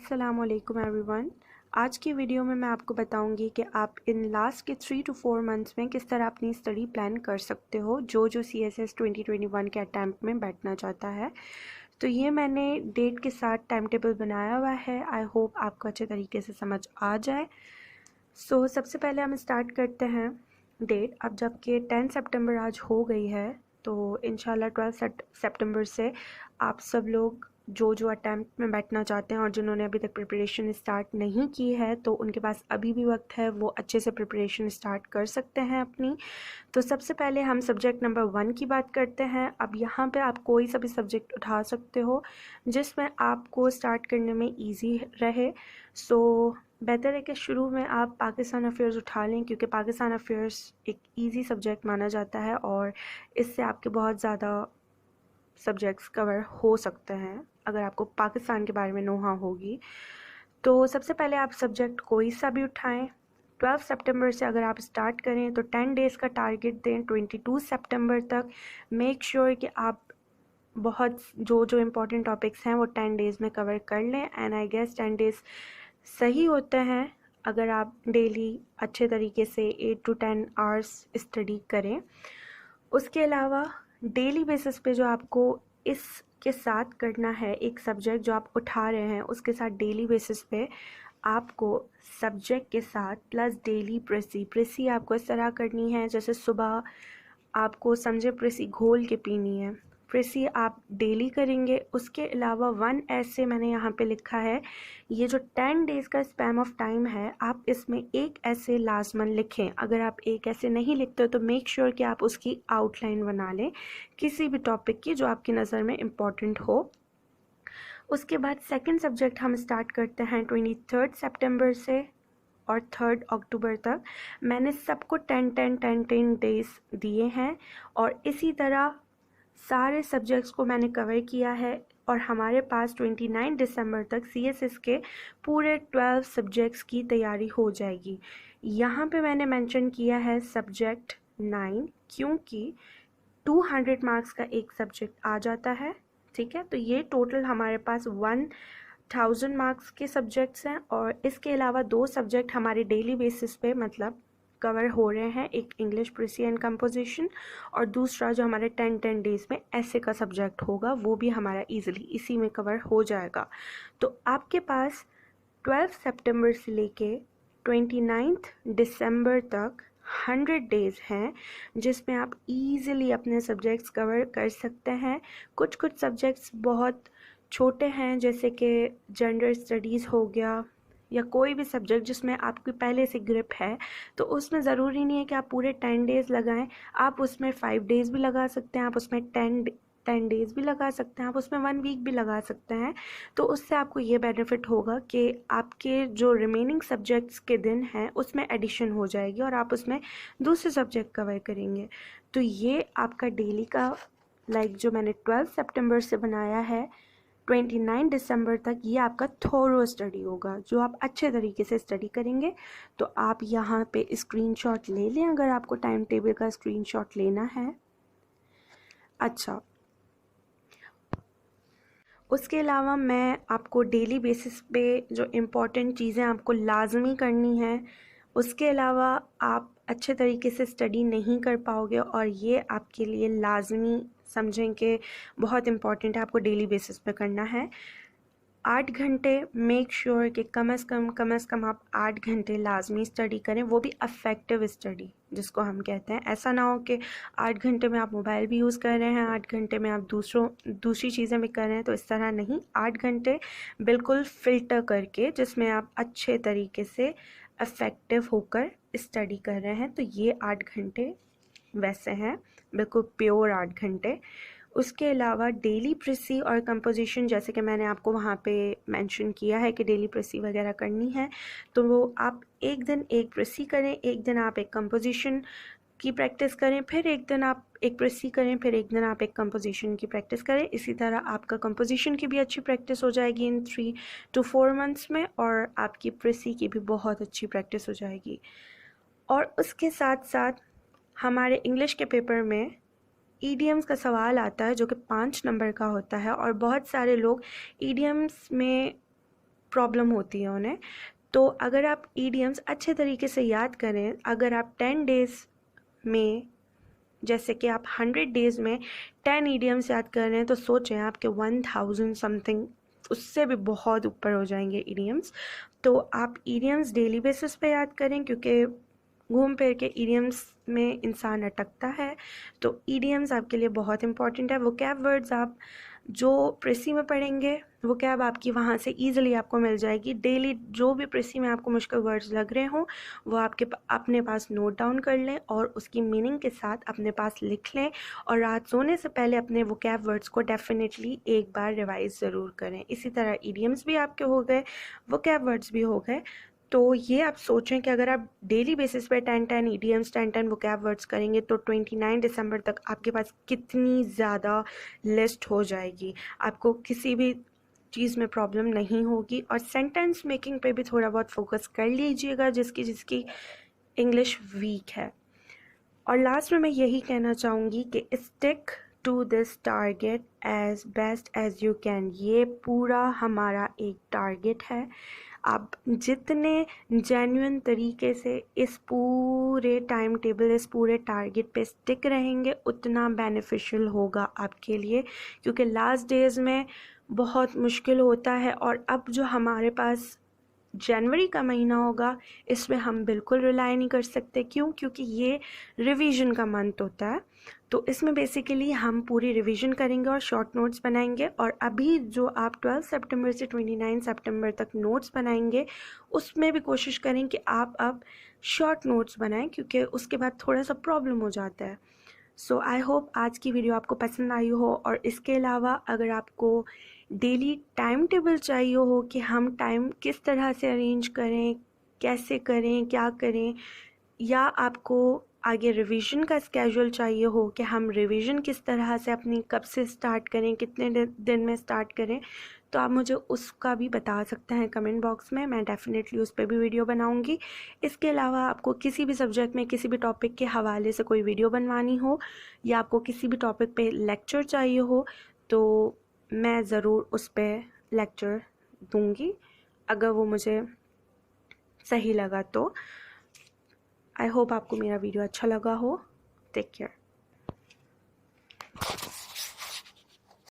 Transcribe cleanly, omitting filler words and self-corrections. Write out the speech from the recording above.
अस्सलामुअलैकुम एवरीवन। आज की वीडियो में मैं आपको बताऊंगी कि आप इन लास्ट के 3 to 4 मंथ्स में किस तरह अपनी स्टडी प्लान कर सकते हो जो CSS 2021 के अटैम्प्ट में बैठना चाहता है। तो ये मैंने डेट के साथ टाइम टेबल बनाया हुआ है। आई होप आपको अच्छे तरीके से समझ आ जाए। सबसे पहले हम स्टार्ट करते हैं डेट। अब जबकि 10 सितंबर आज हो गई है तो इंशाल्लाह 12 सितंबर से आप सब लोग जो अटैम्प्ट में बैठना चाहते हैं और जिन्होंने अभी तक प्रिपरेशन स्टार्ट नहीं की है तो उनके पास अभी भी वक्त है, वो अच्छे से प्रिपरेशन स्टार्ट कर सकते हैं अपनी। तो सबसे पहले हम सब्जेक्ट नंबर 1 की बात करते हैं। अब यहाँ पे आप कोई सा भी सब्जेक्ट उठा सकते हो जिसमें आपको स्टार्ट करने में ईजी रहे। बेहतर है कि शुरू में आप पाकिस्तान अफेयर्स उठा लें क्योंकि पाकिस्तान अफेयर्स एक इजी सब्जेक्ट माना जाता है और इससे आपके बहुत ज़्यादा सब्जेक्ट्स कवर हो सकते हैं अगर आपको पाकिस्तान के बारे में नोहा होगी। तो सबसे पहले आप सब्जेक्ट कोई सा भी उठाएं। 12 सितंबर से अगर आप स्टार्ट करें तो 10 डेज़ का टारगेट दें 22 सितंबर तक। मेक श्योर कि आप बहुत जो इम्पोर्टेंट टॉपिक्स हैं वो 10 डेज़ में कवर कर लें। एंड आई गेस 10 डेज़ सही होते हैं अगर आप डेली अच्छे तरीके से 8 to 10 आवर्स स्टडी करें। उसके अलावा डेली बेसिस पे जो आपको इसके साथ करना है, एक सब्जेक्ट जो आप उठा रहे हैं उसके साथ डेली बेसिस पे आपको सब्जेक्ट के साथ प्लस डेली प्रेसी आपको इस तरह करनी है जैसे सुबह आपको समझे प्रेसी घोल के पीनी है। प्रेसी आप डेली करेंगे। उसके अलावा 1 ऐसे मैंने यहाँ पे लिखा है, ये जो 10 डेज़ का स्पैम ऑफ टाइम है आप इसमें एक ऐसे लाजमन लिखें। अगर आप एक ऐसे नहीं लिखते तो मेक श्योर कि आप उसकी आउटलाइन बना लें किसी भी टॉपिक की जो आपकी नज़र में इम्पॉर्टेंट हो। उसके बाद सेकंड सब्जेक्ट हम स्टार्ट करते हैं 23 सितंबर से और 3 अक्टूबर तक। मैंने सबको 10 डेज़ दिए हैं और इसी तरह सारे सब्जेक्ट्स को मैंने कवर किया है और हमारे पास 29 दिसंबर तक CSS के पूरे 12 सब्जेक्ट्स की तैयारी हो जाएगी। यहाँ पे मैंने मेंशन किया है सब्जेक्ट 9 क्योंकि 200 मार्क्स का एक सब्जेक्ट आ जाता है। ठीक है, तो ये टोटल हमारे पास 1000 मार्क्स के सब्जेक्ट्स हैं और इसके अलावा 2 सब्जेक्ट हमारे डेली बेसिस पे मतलब कवर हो रहे हैं। एक इंग्लिश प्रेसी एंड कंपोजिशन और दूसरा जो हमारे 10 डेज़ में ऐसे का सब्जेक्ट होगा वो भी हमारा इजीली इसी में कवर हो जाएगा। तो आपके पास 12 सितंबर से लेके 29 दिसंबर तक 100 डेज़ हैं जिसमें आप इजीली अपने सब्जेक्ट्स कवर कर सकते हैं। कुछ सब्जेक्ट्स बहुत छोटे हैं जैसे कि जनरल स्टडीज़ हो गया या कोई भी सब्जेक्ट जिसमें आपकी पहले से ग्रिप है तो उसमें ज़रूरी नहीं है कि आप पूरे 10 डेज़ लगाएं। आप उसमें 5 डेज़ भी लगा सकते हैं, आप उसमें 10 डेज़ भी लगा सकते हैं, आप उसमें 1 वीक भी लगा सकते हैं। तो उससे आपको ये बेनिफिट होगा कि आपके जो रिमेनिंग सब्जेक्ट्स के दिन हैं उसमें एडिशन हो जाएगी और आप उसमें दूसरे सब्जेक्ट कवर करेंगे। तो ये आपका डेली का जो मैंने 12 सितंबर से बनाया है 29 दिसंबर तक ये आपका थोरो स्टडी होगा जो आप अच्छे तरीके से स्टडी करेंगे। तो आप यहाँ पे स्क्रीनशॉट ले लें अगर आपको टाइम टेबल का स्क्रीनशॉट लेना है। अच्छा, उसके अलावा मैं आपको डेली बेसिस पे जो इम्पोर्टेंट चीज़ें आपको लाजमी करनी है उसके अलावा आप अच्छे तरीके से स्टडी नहीं कर पाओगे और ये आपके लिए लाजमी समझें कि बहुत इम्पॉर्टेंट है, आपको डेली बेसिस पे करना है। 8 घंटे मेक श्योर कि कम से कम आप 8 घंटे लाजमी स्टडी करें, वो भी अफेक्टिव स्टडी जिसको हम कहते हैं। ऐसा ना हो कि 8 घंटे में आप मोबाइल भी यूज़ कर रहे हैं, 8 घंटे में आप दूसरी चीज़ें भी कर रहे हैं, तो इस तरह नहीं। 8 घंटे बिल्कुल फ़िल्टर करके जिसमें आप अच्छे तरीके से अफेक्टिव होकर स्टडी कर रहे हैं, तो ये 8 घंटे वैसे हैं, बिल्कुल प्योर 8 घंटे। उसके अलावा डेली प्रेसी और कंपोजिशन जैसे कि मैंने आपको वहाँ पे मेंशन किया है कि डेली प्रेसी वगैरह करनी है तो वो आप एक दिन एक प्रेसी करें, एक दिन आप एक कंपोजिशन की प्रैक्टिस करें, फिर एक दिन आप एक प्रेसी करें, फिर एक दिन आप एक कंपोजिशन की प्रैक्टिस करें। इसी तरह आपका कंपोजिशन की भी अच्छी प्रैक्टिस हो जाएगी इन 3 to 4 मंथ्स में और आपकी प्रेसी की भी बहुत अच्छी प्रैक्टिस हो जाएगी। और उसके साथ साथ हमारे इंग्लिश के पेपर में ईडियम्स का सवाल आता है जो कि 5 नंबर का होता है और बहुत सारे लोग ईडियम्स में प्रॉब्लम होती है उन्हें। तो अगर आप ईडियम्स अच्छे तरीके से याद करें, अगर आप 10 डेज़ में, जैसे कि आप 100 डेज़ में 10 ईडियम्स याद कर रहे हैं, तो सोचें आपके 1000 समथिंग, उससे भी बहुत ऊपर हो जाएंगे ईडियम्स। तो आप ईडियम्स डेली बेसिस पे याद करें, क्योंकि घूम फिर के ईडियम्स में इंसान अटकता है। तो ईडियम्स आपके लिए बहुत इंपॉर्टेंट है। वोकैब वर्ड्स आप जो प्रेसी में पढ़ेंगे, वोकैब आपकी वहाँ से ईजिली आपको मिल जाएगी। डेली जो भी प्रेसी में आपको मुश्किल वर्ड्स लग रहे हों, वो अपने पास नोट डाउन कर लें और उसकी मीनिंग के साथ अपने पास लिख लें। और रात सोने से पहले अपने वोकैब वर्ड्स को डेफिनेटली एक बार रिवाइज ज़रूर करें। इसी तरह ईडियम्स भी आपके हो गए, वोकैब वर्ड्स भी हो गए। तो ये आप सोचें कि अगर आप डेली बेसिस पे 10 ईडियम्स 10 वोकैब वर्ड्स करेंगे, तो 29 दिसंबर तक आपके पास कितनी ज़्यादा लिस्ट हो जाएगी। आपको किसी भी चीज़ में प्रॉब्लम नहीं होगी। और सेंटेंस मेकिंग पे भी थोड़ा बहुत फोकस कर लीजिएगा, जिसकी इंग्लिश वीक है। और लास्ट में मैं यही कहना चाहूँगी कि stick to this target as best as you can. ये पूरा हमारा एक टारगेट है। आप जितने जेन्युइन तरीके से इस पूरे टाइम टेबल, इस पूरे टारगेट पे स्टिक रहेंगे, उतना बेनिफिशियल होगा आपके लिए। क्योंकि लास्ट डेज़ में बहुत मुश्किल होता है, और अब जो हमारे पास जनवरी का महीना होगा, इसमें हम बिल्कुल रिलाई नहीं कर सकते। क्यों? क्योंकि ये रिवीजन का मंथ होता है। तो इसमें बेसिकली हम पूरी रिवीजन करेंगे और शॉर्ट नोट्स बनाएंगे। और अभी जो आप 12 सितंबर से 29 सितंबर तक नोट्स बनाएंगे, उसमें भी कोशिश करें कि आप अब शॉर्ट नोट्स बनाएं, क्योंकि उसके बाद थोड़ा सा प्रॉब्लम हो जाता है। सो आई होप आज की वीडियो आपको पसंद आई हो। और इसके अलावा अगर आपको डेली टाइम टेबल चाहिए हो कि हम टाइम किस तरह से अरेंज करें, कैसे करें, क्या करें, या आपको आगे रिवीजन का स्केड्यूल चाहिए हो कि हम रिवीजन किस तरह से अपनी कब से स्टार्ट करें, कितने दिन में स्टार्ट करें, तो आप मुझे उसका भी बता सकते हैं कमेंट बॉक्स में। मैं डेफिनेटली उस पर भी वीडियो बनाऊंगी। इसके अलावा आपको किसी भी सब्जेक्ट में किसी भी टॉपिक के हवाले से कोई वीडियो बनवानी हो, या आपको किसी भी टॉपिक पे लेक्चर चाहिए हो, तो मैं ज़रूर उस पर लेक्चर दूंगी, अगर वो मुझे सही लगा तो। आई होप आपको मेरा वीडियो अच्छा लगा हो। Take care.